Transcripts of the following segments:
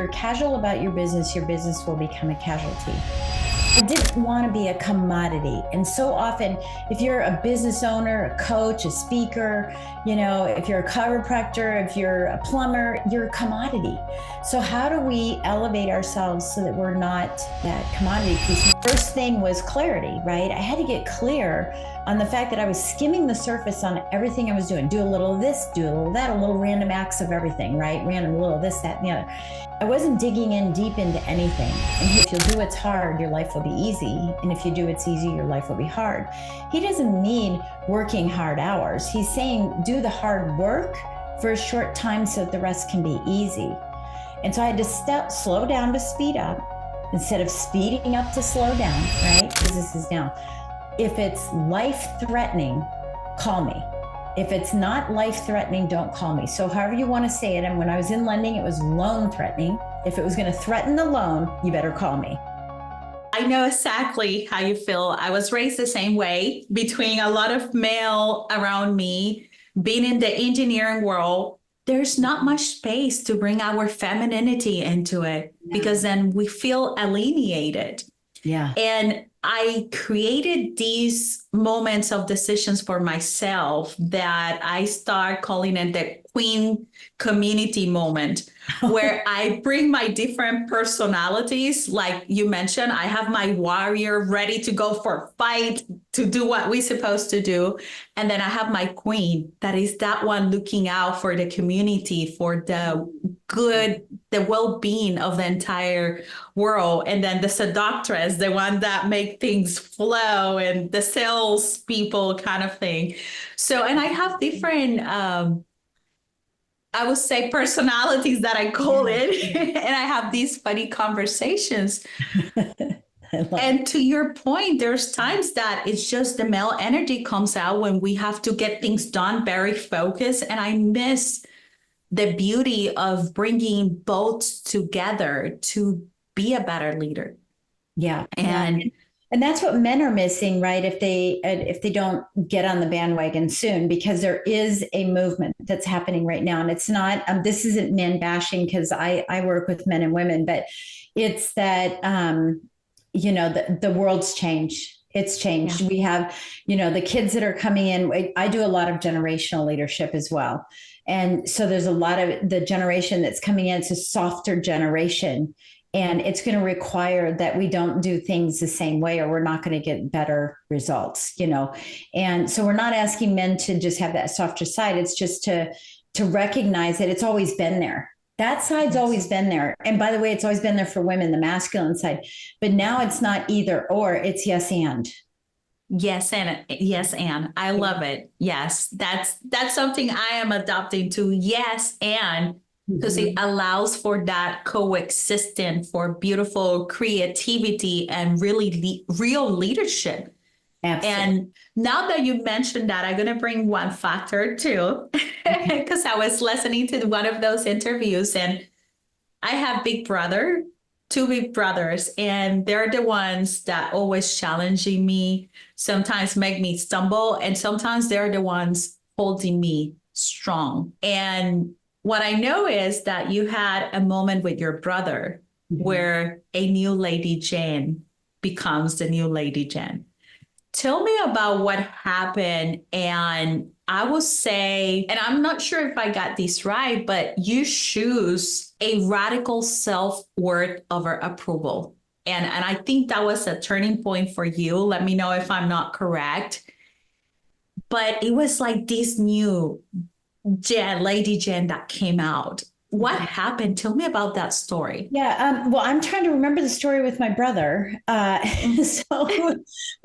you're casual about your business will become a casualty. I didn't want to be a commodity. And so often, if you're a business owner, a coach, a speaker, if you're a chiropractor, if you're a plumber, you're a commodity. So how do we elevate ourselves so that we're not that commodity piece? First thing was clarity, right? I had to get clear on the fact that I was skimming the surface on everything I was doing. Do a little of this, do a little of that, a little random acts of everything, right? Random, a little of this, that, and the other. I wasn't digging in deep into anything. And if you'll do what's hard, your life will be easy. And if you do what's easy, your life will be hard. He doesn't mean working hard hours. He's saying do the hard work for a short time so that the rest can be easy. And so I had to slow down to speed up instead of speeding up to slow down, right? Because this is now. If it's life-threatening, call me. If it's not life-threatening, don't call me. So however you want to say it. And when I was in lending, it was loan-threatening. If it was going to threaten the loan, you better call me. I know exactly how you feel. I was raised the same way, between a lot of male around me, being in the engineering world. There's not much space to bring our femininity into it, because then we feel alienated. Yeah. And I created these moments of decisions for myself that I start calling it the queen community moment, where I bring my different personalities. Like you mentioned, I have my warrior ready to go for a fight to do what we're supposed to do. And then I have my queen, that is that one looking out for the community, for the good, the well-being of the entire world. And then the seductress, the one that make things flow, and the sales people kind of thing. So, and I have different, I would say, personalities that I call it. And I have these funny conversations. And to your point, there's times that it's just the male energy comes out when we have to get things done, very focused. And I miss the beauty of bringing both together to be a better leader. Yeah. And that's what men are missing, right? If they don't get on the bandwagon soon, because there is a movement that's happening right now. And it's not, this isn't men bashing, because I work with men and women, but it's that, the world's changed. It's changed. Yeah. We have, the kids that are coming in. I do a lot of generational leadership as well. And so there's a lot of the generation that's coming in. It's a softer generation. And it's going to require that we don't do things the same way, or we're not going to get better results, And so we're not asking men to just have that softer side. It's just to recognize that it's always been there. That side's always been there. And by the way, it's always been there for women, the masculine side. But now it's not either or, it's yes and. Yes, and I love it. Yes, that's something I am adopting to. Yes, and because it allows for that coexistence, for beautiful creativity and really real leadership. Absolutely. And now that you mentioned that, I'm going to bring one factor too, because I was listening to one of those interviews, and I have two big brothers, and they're the ones that always challenging me, sometimes make me stumble, and sometimes they're the ones holding me strong. And what I know is that you had a moment with your brother where a new Lady Jane becomes the new Lady Jen. Tell me about what happened. And I will say, and I'm not sure if I got this right, but you choose a radical self-worth over approval. And I think that was a turning point for you. Let me know if I'm not correct. But it was like this new Lady Jen that came out. What happened? Tell me about that story. Yeah. Well, I'm trying to remember the story with my brother. But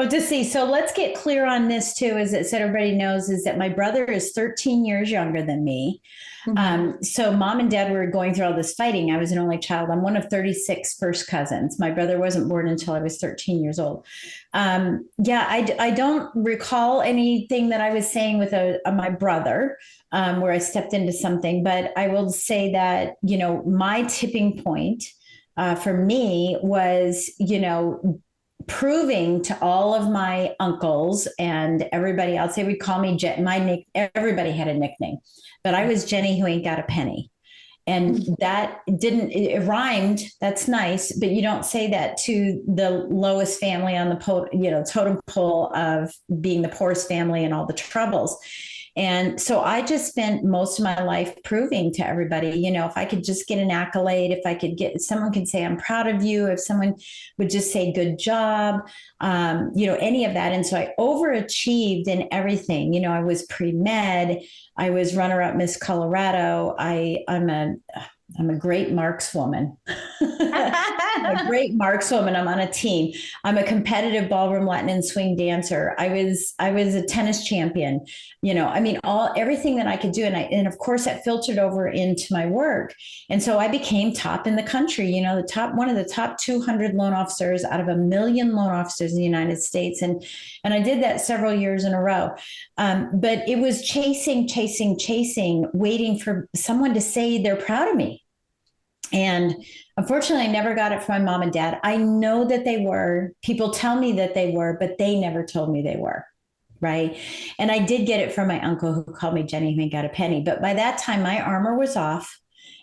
to see. So let's get clear on this too, as it said, everybody knows, is that my brother is 13 years younger than me. So mom and dad were going through all this fighting. I was an only child. I'm one of 36 first cousins. My brother wasn't born until I was 13 years old. I don't recall anything that I was saying with my brother where I stepped into something, but I will say that, my tipping point for me was, proving to all of my uncles and everybody else, they would call me everybody had a nickname, but I was Jenny who ain't got a penny. And that it rhymed. That's nice, but you don't say that to the lowest family on the totem pole of being the poorest family and all the troubles. And so I just spent most of my life proving to everybody, if I could just get an accolade, if I could someone could say, I'm proud of you, if someone would just say, good job, any of that. And so I overachieved in everything. I was pre-med, I was runner-up Miss Colorado. I'm a great markswoman. I'm a great markswoman. I'm on a team. I'm a competitive ballroom Latin and swing dancer. I was a tennis champion. Everything that I could do, and of course that filtered over into my work. And so I became top in the country. One of the top 200 loan officers out of 1 million loan officers in the United States, and I did that several years in a row. But it was chasing, waiting for someone to say they're proud of me. And unfortunately, I never got it from my mom and dad. I know that they were. People tell me that they were, but they never told me they were. Right. And I did get it from my uncle, who called me Jenny, who ain't got a penny. But by that time, my armor was off.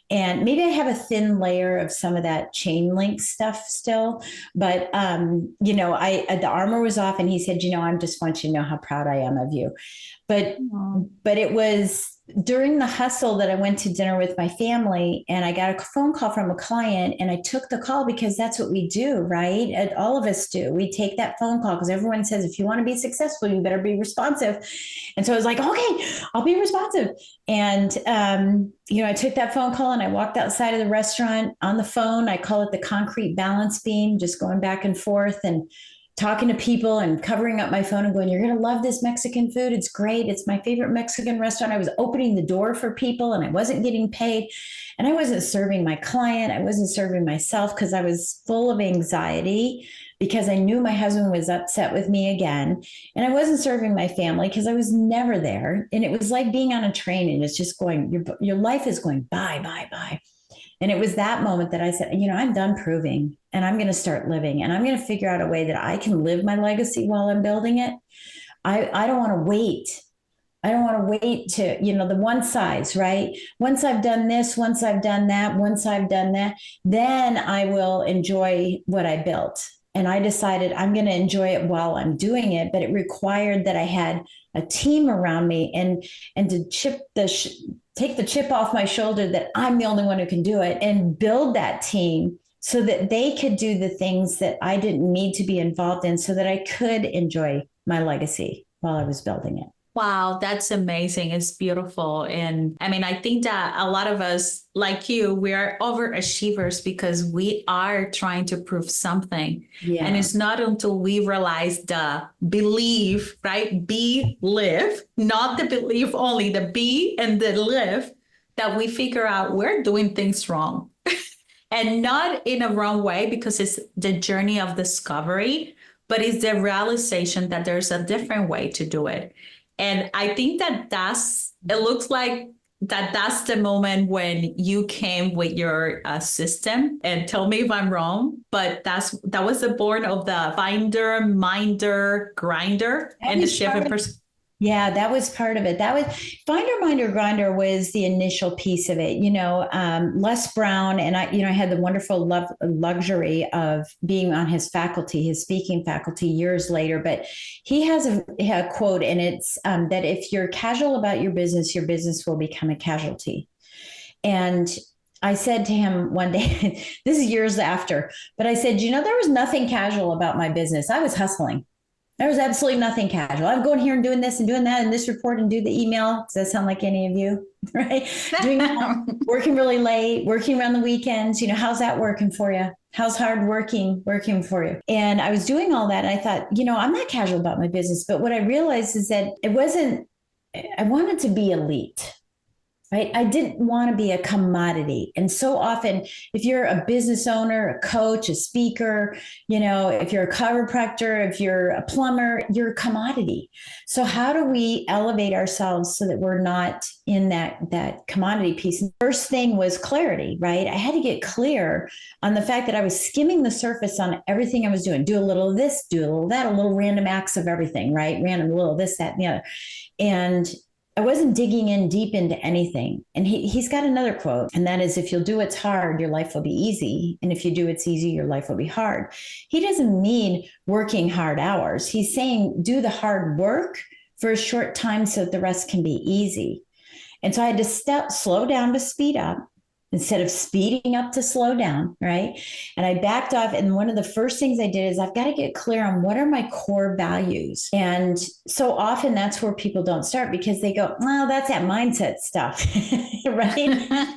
And maybe I have a thin layer of some of that chain link stuff still. But, the armor was off. And he said, I just want you to know how proud I am of you. But it was during the hustle that I went to dinner with my family, and I got a phone call from a client, and I took the call because that's what we do, right? And all of us do. We take that phone call because everyone says, if you want to be successful, you better be responsive. And so I was like, okay, I'll be responsive. And, I took that phone call and I walked outside of the restaurant on the phone. I call it the concrete balance beam, just going back and forth and talking to people and covering up my phone and going, you're going to love this Mexican food. It's great. It's my favorite Mexican restaurant. I was opening the door for people and I wasn't getting paid. And I wasn't serving my client. I wasn't serving myself because I was full of anxiety because I knew my husband was upset with me again. And I wasn't serving my family because I was never there. And it was like being on a train and it's just going, your life is going by, by, by. And it was that moment that I said, I'm done proving and I'm going to start living, and I'm going to figure out a way that I can live my legacy while I'm building it. I don't want to wait. I don't want to wait to, the one size, right? Once I've done this, once I've done that, once I've done that, then I will enjoy what I built. And I decided I'm going to enjoy it while I'm doing it, but it required that I had a team around me and to take the chip off my shoulder that I'm the only one who can do it, and build that team so that they could do the things that I didn't need to be involved in so that I could enjoy my legacy while I was building it. Wow, that's amazing. It's beautiful. And I think that a lot of us, like you, we are overachievers because we are trying to prove something. Yeah. And it's not until we realize the believe, right? Be, live, not the belief only, the be and the live, that we figure out we're doing things wrong. And not in a wrong way, because it's the journey of discovery, but it's the realization that there's a different way to do it. And I think it looks like that's the moment when you came with your system, and tell me if I'm wrong, but that was the born of the finder, minder, grinder, and the shift in perspective. Yeah, that was part of it. That was Finder, Minder, Grinder was the initial piece of it. Les Brown and I had the wonderful luxury of being on his faculty, his speaking faculty years later. But he has a quote, and it's that if you're casual about your business will become a casualty. And I said to him one day, this is years after, but I said, there was nothing casual about my business. I was hustling. There was absolutely nothing casual. I'm going here and doing this and doing that and this report and do the email. Does that sound like any of you? Right? Doing that, working really late, working around the weekends. How's that working for you? How's hard working for you? And I was doing all that. And I thought, I'm not casual about my business. But what I realized is that I wanted to be elite. Right? I didn't want to be a commodity. And so often, if you're a business owner, a coach, a speaker, if you're a chiropractor, if you're a plumber, you're a commodity. So how do we elevate ourselves so that we're not in that commodity piece? And the first thing was clarity, right? I had to get clear on the fact that I was skimming the surface on everything I was doing. Do a little of this, do a little of that, a little random acts of everything, right? Random, a little of this, that, and the other. And I wasn't digging in deep into anything. And he's got another quote, and that is, if you'll do what's hard, your life will be easy. And if you do what's easy, your life will be hard. He doesn't mean working hard hours. He's saying do the hard work for a short time so that the rest can be easy. And so I had to slow down to speed up instead of speeding up to slow down, right? And I backed off. And one of the first things I did is I've got to get clear on what are my core values. And so often that's where people don't start because they go, well, that's that mindset stuff, right?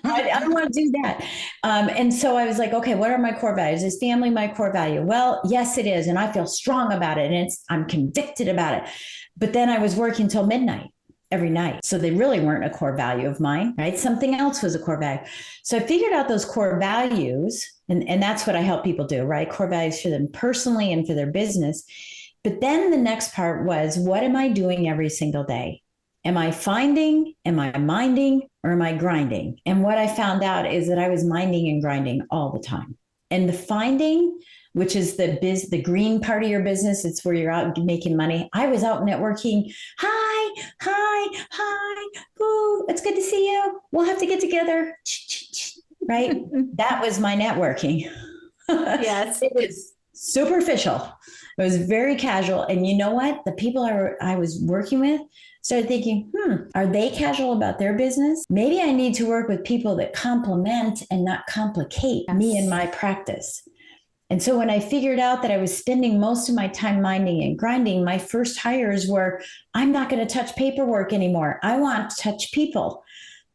I don't want to do that. And so I was like, okay, what are my core values? Is family my core value? Well, yes, it is. And I feel strong about it. And I'm convicted about it. But then I was working till midnight every night. So they really weren't a core value of mine, right? Something else was a core value. So I figured out those core values, and that's what I help people do, right? Core values for them personally and for their business. But then the next part was, what am I doing every single day? Am I finding, am I minding, or am I grinding? And what I found out is that I was minding and grinding all the time. And the finding, which is the green part of your business, it's where you're out making money. I was out networking. Hi, ooh, it's good to see you. We'll have to get together, right? That was my networking. Yes. It was superficial. It was very casual. And you know what? The people I was working with started thinking, are they casual about their business? Maybe I need to work with people that complement and not complicate me and my practice. And so when I figured out that I was spending most of my time minding and grinding, my first hires were, I'm not going to touch paperwork anymore. I want to touch people.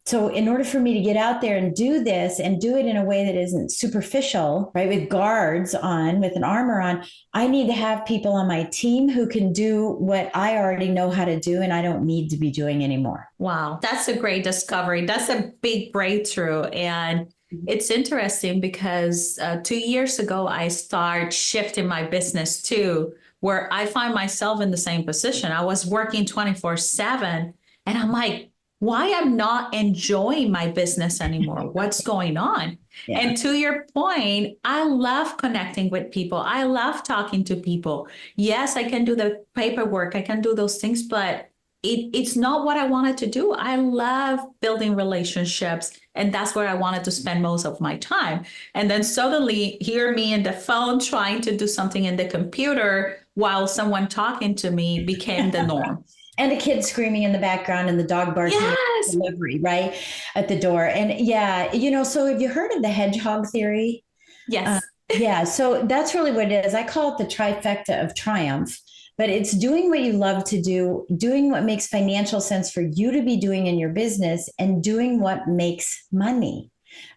So in order for me to get out there and do this and do it in a way that isn't superficial, right, with guards on, with an armor on, I need to have people on my team who can do what I already know how to do and I don't need to be doing anymore. Wow, that's a great discovery. That's a big breakthrough. And it's interesting because 2 years ago, I started shifting my business too, where I find myself in the same position. I was working 24/7 and I'm like, why I'm not enjoying my business anymore? What's going on? Yeah. And to your point, I love connecting with people. I love talking to people. Yes, I can do the paperwork. I can do those things, but it's not what I wanted to do. I love building relationships, and that's where I wanted to spend most of my time. And then suddenly hear me in the phone trying to do something in the computer while someone talking to me became the norm. And a kid screaming in the background and the dog barking at the delivery, right, at the door. And yeah, so have you heard of the hedgehog theory? Yes. Yeah, so that's really what it is. I call it the trifecta of triumph. But it's doing what you love to do, doing what makes financial sense for you to be doing in your business, and doing what makes money,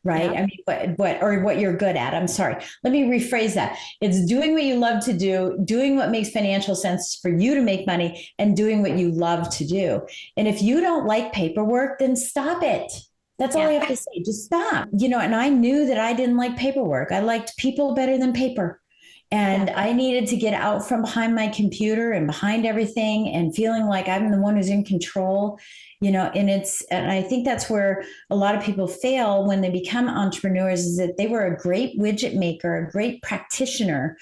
right? Yeah. I mean, what you're good at. I'm sorry. Let me rephrase that. It's doing what you love to do, doing what makes financial sense for you to make money, and doing what you love to do. And if you don't like paperwork, then stop it. That's all I have to say. Just stop. And I knew that I didn't like paperwork. I liked people better than paper. And I needed to get out from behind my computer and behind everything and feeling like I'm the one who's in control, and I think that's where a lot of people fail when they become entrepreneurs, is that they were a great widget maker, a great practitioner.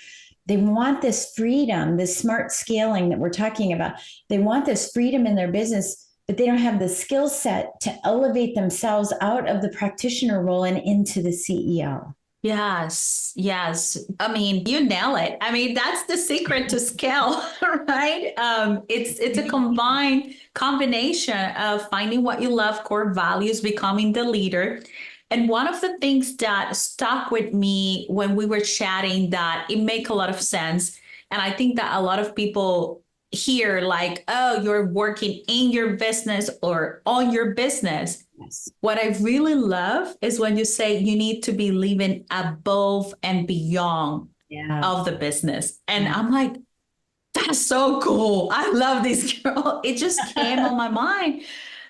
They want this freedom, this smart scaling that we're talking about. They want this freedom in their business, but they don't have the skill set to elevate themselves out of the practitioner role and into the CEO. Yes. I mean, you nail it. I mean, that's the secret to scale, right? It's a combination of finding what you love, core values, becoming the leader. And one of the things that stuck with me when we were chatting that it make a lot of sense. And I think that a lot of people hear like, oh, you're working in your business or on your business. Yes. What I really love is when you say you need to be living above and beyond of the business. And I'm like, that's so cool. I love this girl. It just came on my mind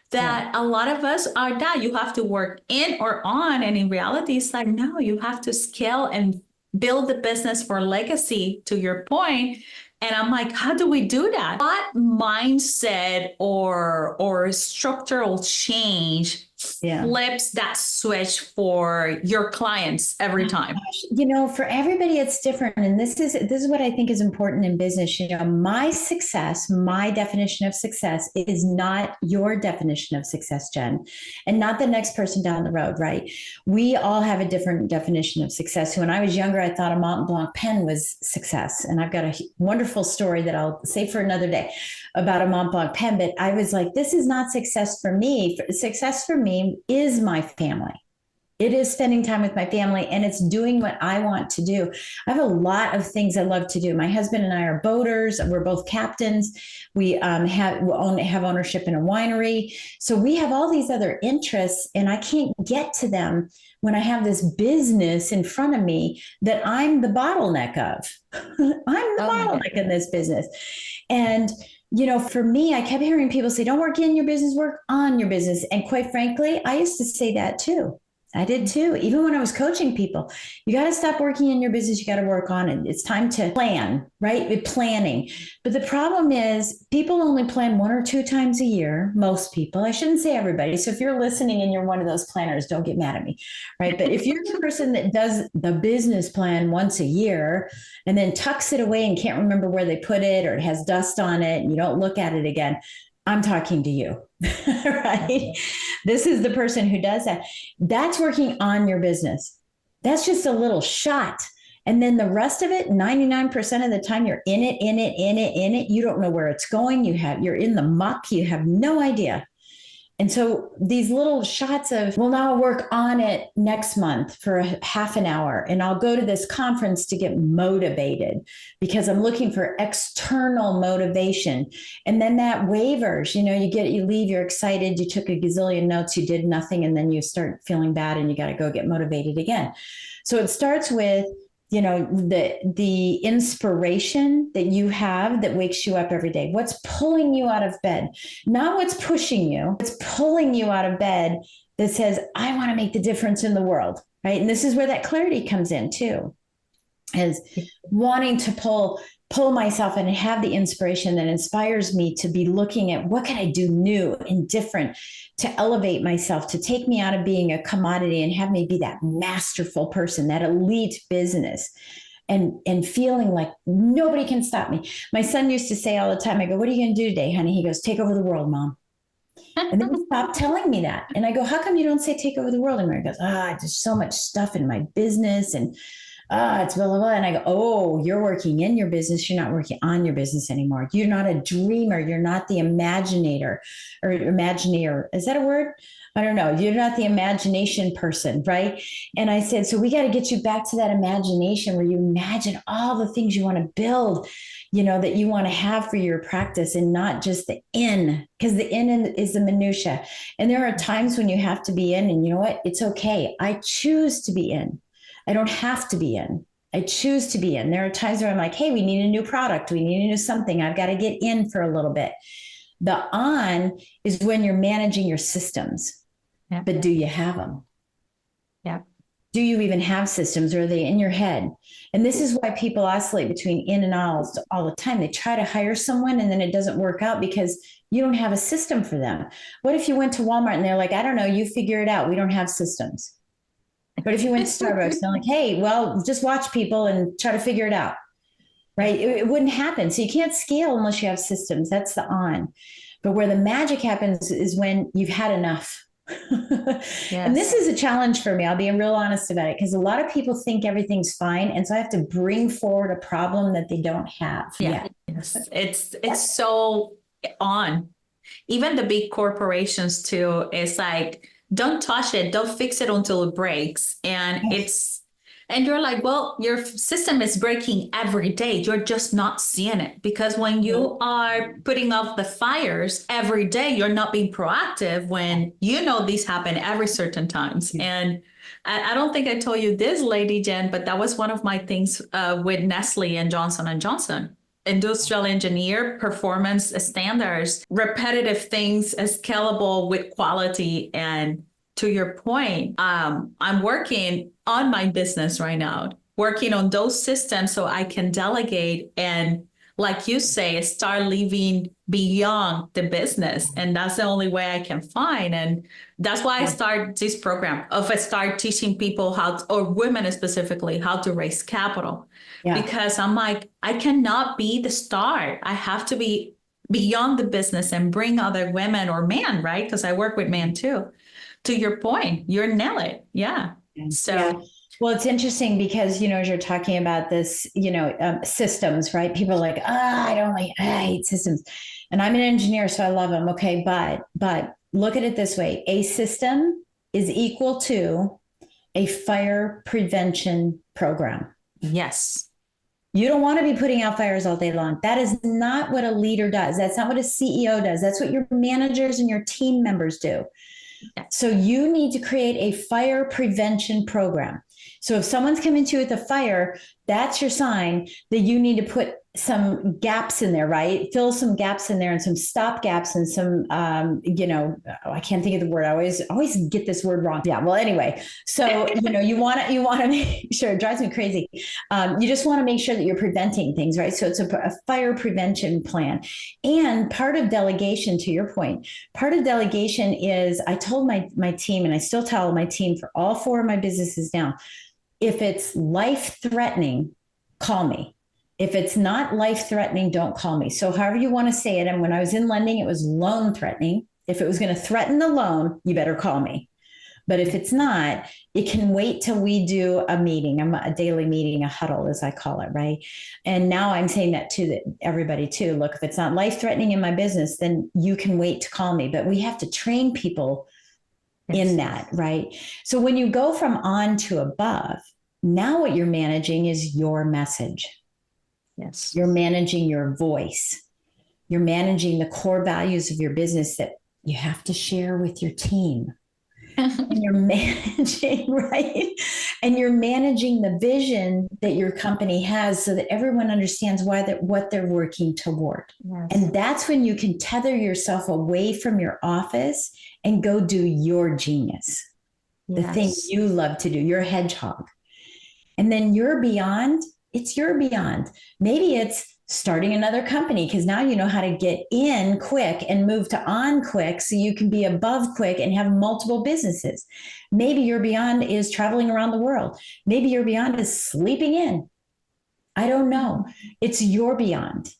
that a lot of us are that you have to work in or on. And in reality, it's like, no, you have to scale and build the business for legacy, to your point. And I'm like, how do we do that? What mindset or structural change Yeah. flips that switch for your clients every time? You know, for everybody it's different, and this is what I think is important in business. You know, my success, my definition of success is not your definition of success, Jen, and not the next person down the road, right? We all have a different definition of success. When I was younger, I thought a Mont Blanc pen was success, and I've got a wonderful story that I'll say for another day about a Mont Blanc pen, but I was like, this is not success for me. Success for me is my family. It is spending time with my family, and it's doing what I want to do. I have a lot of things I love to do. My husband and I are boaters. We're both captains. We have ownership in a winery. So we have all these other interests, and I can't get to them when I have this business in front of me that I'm the bottleneck of. I'm the bottleneck in this business. And you know, for me, I kept hearing people say, don't work in your business, work on your business. And quite frankly, I used to say that too. I did too. Even when I was coaching people, you got to stop working in your business. You got to work on it. It's time to plan, right? With planning. But the problem is people only plan 1 or 2 times a year. Most people, I shouldn't say everybody. So if you're listening and you're one of those planners, don't get mad at me, right? But if you're the person that does the business plan once a year and then tucks it away and can't remember where they put it, or it has dust on it and you don't look at it again, I'm talking to you, right? This is the person who does that. That's working on your business. That's just a little shot. And then the rest of it, 99% of the time, you're in it. You don't know where it's going. You're in the muck. You have no idea. And so these little shots of, well, now I'll work on it next month for a half an hour, and I'll go to this conference to get motivated because I'm looking for external motivation. And then that wavers, you know, you leave, you're excited, you took a gazillion notes, you did nothing, and then you start feeling bad and you got to go get motivated again. So it starts with, you know, the inspiration that you have that wakes you up every day. What's pulling you out of bed? Not what's pushing you. It's pulling you out of bed that says, I want to make the difference in the world, right? And this is where that clarity comes in too, is wanting to pull myself in and have the inspiration that inspires me to be looking at what can I do new and different to elevate myself, to take me out of being a commodity and have me be that masterful person, that elite business, and feeling like nobody can stop me. My son used to say all the time, I go, what are you going to do today, honey? He goes, take over the world, Mom. And then he stopped telling me that. And I go, how come you don't say take over the world anymore? He goes, there's so much stuff in my business and it's blah, blah, blah. And I go, oh, you're working in your business. You're not working on your business anymore. You're not a dreamer. You're not the imaginator or imagineer. Is that a word? I don't know. You're not the imagination person, right? And I said, so we got to get you back to that imagination where you imagine all the things you want to build, you know, that you want to have for your practice, and not just the in, because the in is the minutia. And there are times when you have to be in, and you know what? It's okay. I choose to be in. I don't have to be in. I choose to be in. There are times where I'm like, hey, we need a new product. We need to do something. I've got to get in for a little bit. The on is when you're managing your systems. Yeah. But do you have them? Yeah. Do you even have systems, or are they in your head? And this is why people oscillate between in and out all the time. They try to hire someone and then it doesn't work out because you don't have a system for them. What if you went to Walmart and they're like, I don't know, you figure it out. We don't have systems. But if you went to Starbucks, they're like, hey, well, just watch people and try to figure it out, right? It wouldn't happen. So you can't scale unless you have systems. That's the on. But where the magic happens is when you've had enough. Yes. And this is a challenge for me. I'll be real honest about it, because a lot of people think everything's fine. And so I have to bring forward a problem that they don't have. Yeah. Yes. It's so on. Even the big corporations too, it's like, don't touch it. Don't fix it until it breaks. And and you're like, well, your system is breaking every day. You're just not seeing it, because when you are putting off the fires every day, you're not being proactive when you know these happen every certain times. And I don't think I told you this, Lady Jen, but that was one of my things with Nestle and Johnson & Johnson. Industrial engineer, performance standards, repetitive things, scalable with quality. And to your point, I'm working on my business right now, working on those systems so I can delegate and like you say, start living beyond the business. And that's the only way I can find. And that's why I start this program of I start teaching people how to, or women specifically, how to raise capital. Yeah. Because I'm like, I cannot be the star. I have to be beyond the business and bring other women or men, right? Because I work with men too. To your point, you're nail it. Yeah. So. Yeah. Well, it's interesting because, as you're talking about this, systems, right? People are like, I hate systems. And I'm an engineer, so I love them. Okay. But look at it this way. A system is equal to a fire prevention program. Yes. You don't want to be putting out fires all day long. That is not what a leader does. That's not what a CEO does. That's what your managers and your team members do. So you need to create a fire prevention program. So if someone's coming to you with a fire, that's your sign that you need to put some gaps in there, right? Fill some gaps in there and some stop gaps and some, I can't think of the word. I always get this word wrong. Yeah. Well, anyway, so, you want to make sure, it drives me crazy. You just want to make sure that you're preventing things, right? So it's a fire prevention plan. And part of delegation, to your point, part of delegation is I told my team, and I still tell my team for all 4 of my businesses now, if it's life-threatening, call me. If it's not life-threatening, don't call me. So however you want to say it. And when I was in lending, it was loan-threatening. If it was going to threaten the loan, you better call me. But if it's not, it can wait till we do a meeting, a daily meeting, a huddle, as I call it, right? And now I'm saying that to everybody too. Look, if it's not life-threatening in my business, then you can wait to call me. But we have to train people in that, right? So when you go from on to above, now what you're managing is your message. Yes. You're managing your voice. You're managing the core values of your business that you have to share with your team. And you're managing, right? And you're managing the vision that your company has so that everyone understands what they're working toward. Yes. And that's when you can tether yourself away from your office and go do your genius, the thing you love to do, your hedgehog. And then your beyond, it's your beyond. Maybe it's starting another company because now you know how to get in quick and move to on quick so you can be above quick and have multiple businesses. Maybe your beyond is traveling around the world. Maybe your beyond is sleeping in. I don't know. It's your beyond.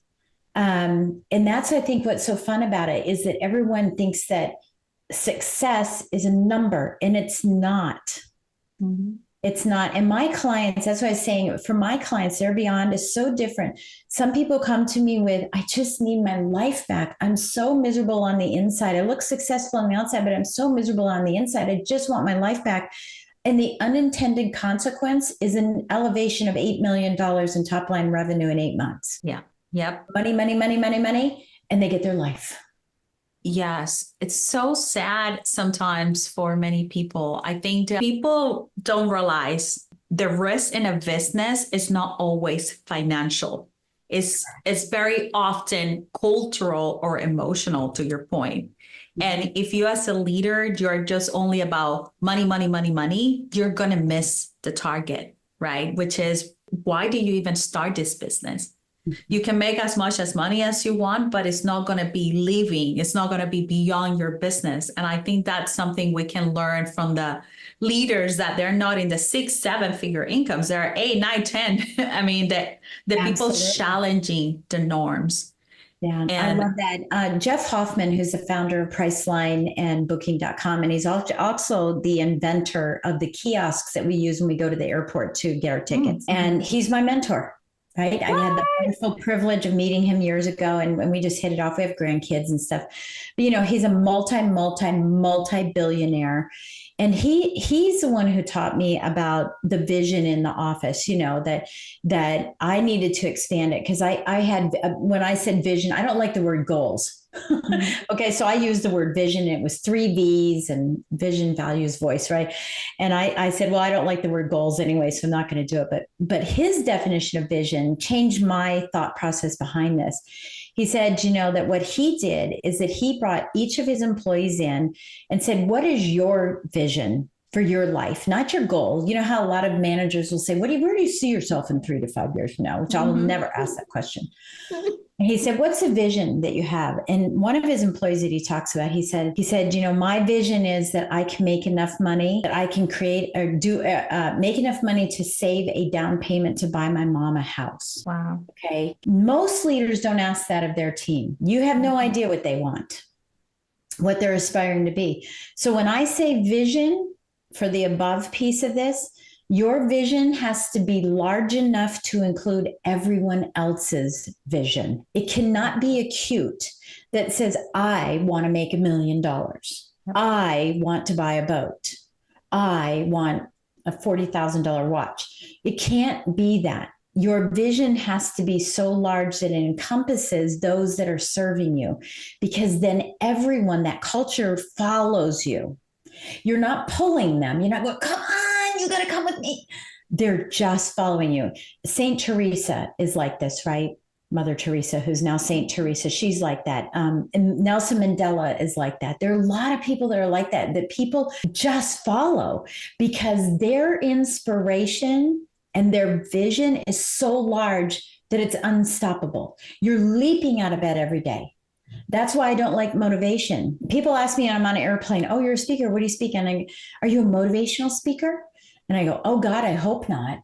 And that's, I think, what's so fun about it is that everyone thinks that success is a number, and it's not. Mm-hmm. It's not. And my clients, that's what I was saying, for my clients, their beyond is so different. Some people come to me with, I just need my life back. I'm so miserable on the inside. I look successful on the outside, but I'm so miserable on the inside. I just want my life back. And the unintended consequence is an elevation of $8 million in top line revenue in 8 months. Yeah. Yep. Money, money, money, money, money. And they get their life. Yes, it's so sad sometimes for many people. I think that people don't realize the risk in a business is not always financial. It's very often cultural or emotional, to your point. And if you as a leader, you're just only about money, money, money, money, you're going to miss the target, right? Which is, why do you even start this business? You can make as much as money as you want, but it's not going to be living. It's not going to be beyond your business. And I think that's something we can learn from the leaders, that they're not in the 6-7 figure incomes. They're 8, 9, 10. I mean, the people challenging the norms. Yeah, and I love that. Jeff Hoffman, who's the founder of Priceline and Booking.com, and he's also the inventor of the kiosks that we use when we go to the airport to get our tickets. Mm-hmm. And he's my mentor. Right. I had the wonderful privilege of meeting him years ago, and we just hit it off. We have grandkids and stuff. But, he's a multi-billionaire. And he's the one who taught me about the vision in the office, that I needed to expand it. Because I had, when I said vision, I don't like the word goals. Okay, so I used the word vision. And it was 3 V's and vision, values, voice, right? And I said, well, I don't like the word goals anyway, so I'm not going to do it. But his definition of vision changed my thought process behind this. He said, that what he did is that he brought each of his employees in and said, what is your vision for your life, not your goal. You know how a lot of managers will say, where do you see yourself in 3 to 5 years from now? Which I'll never ask that question. And he said, what's the vision that you have? And one of his employees that he talks about, he said, my vision is that I can make enough money, that I can create or make enough money to save a down payment to buy my mom a house. Wow. Okay. Most leaders don't ask that of their team. You have no idea what they want, what they're aspiring to be. So when I say vision for the above piece of this, your vision has to be large enough to include everyone else's vision. It cannot be acute that says, I want to make $1 million. I want to buy a boat. I want a $40,000 watch. It can't be that. Your vision has to be so large that it encompasses those that are serving you, because then everyone, that culture follows you. You're not pulling them. You're not going, come on, you got to come with me. They're just following you. Saint Teresa is like this, right? Mother Teresa, who's now Saint Teresa, she's like that. And Nelson Mandela is like that. There are a lot of people that are like that people just follow because their inspiration and their vision is so large that it's unstoppable. You're leaping out of bed every day. That's why I don't like motivation. People ask me, I'm on an airplane, oh, you're a speaker. What do you speak? And are you a motivational speaker? And I go, oh God, I hope not.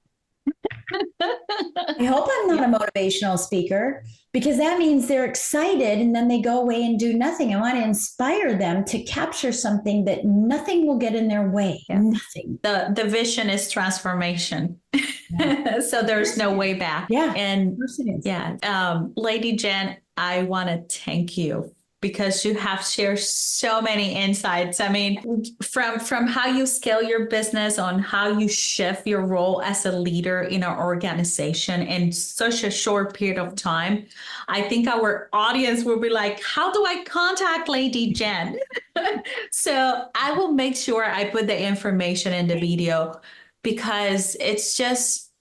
I hope I'm not a motivational speaker, because that means they're excited and then they go away and do nothing. I want to inspire them to capture something that nothing will get in their way. Yeah. Nothing. The vision is transformation. Yeah. So there's no way back. Yeah. And Lady Jen, I want to thank you because you have shared so many insights. I mean, from how you scale your business, on how you shift your role as a leader in an organization in such a short period of time. I think our audience will be like, how do I contact Lady Jen? So I will make sure I put the information in the video, because it's just,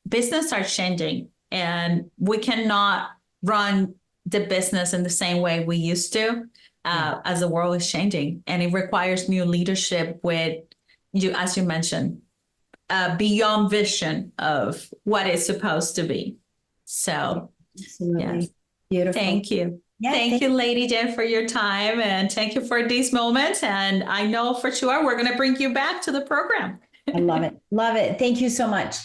business are changing and we cannot run the business in the same way we used to, as the world is changing, and it requires new leadership with you, as you mentioned, beyond vision of what it's supposed to be. So, absolutely. Yes. Beautiful. Thank you. Yeah, thank you, Lady Jen, for your time, and thank you for these moments. And I know for sure we're going to bring you back to the program. I love it. Love it. Thank you so much.